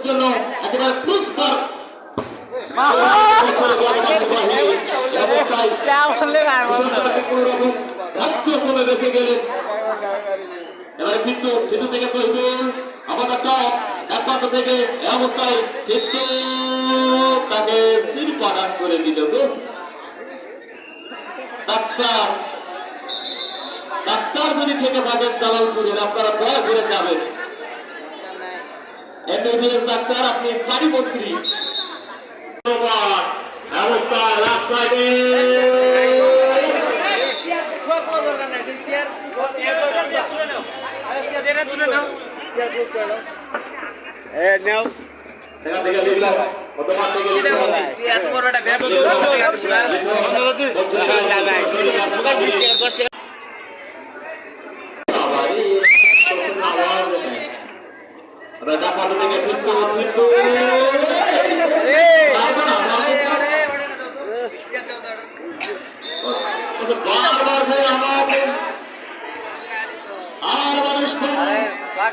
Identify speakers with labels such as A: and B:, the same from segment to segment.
A: জন্য একেবারে পুরস্কার বেঁচে গেলেন। এবারে কিন্তু সিধু থেকে তহিদুল আমাদের টপ একমাত্র থেকে অবস্থায় কিন্তু তাকে সিল প্রদান করে দিল গো। ডাক্তার ডাক্তার যদি থেকে থাকেন জালালপুরের আপনারা দয়া করে যাবেন। এমবিবিএস ডাক্তার আপনি পারিমন্ত্রী অবস্থায় লাস্ট সাইডে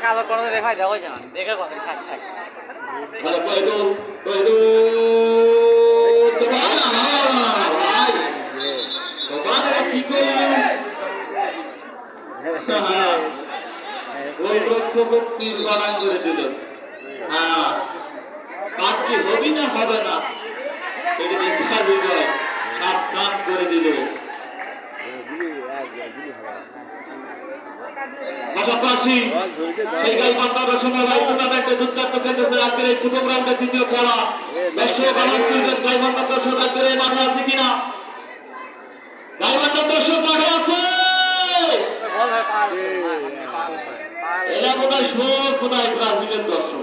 B: কালো করে দেখাই যাবো দেখে কথা থাক থাক
A: করে দিল। হ্যাঁ কাজ কি হবি না হবে না সাবধান করে দিল। পাশাপাশি সেই গাইবান্ধার সময় রাজপুতার একটা দুর্দান্ত খেলতেছে আজকের এই প্রথম রাউন্ডের দ্বিতীয় খেলা। দর্শক গাইবান্ধার দর্শক আজকের এই মাঠে আছে কিনা? গাইবান্ধার দর্শক মাঠে আছে। এরা বোধহয় সব কোথায় ব্রাজিলের দর্শক।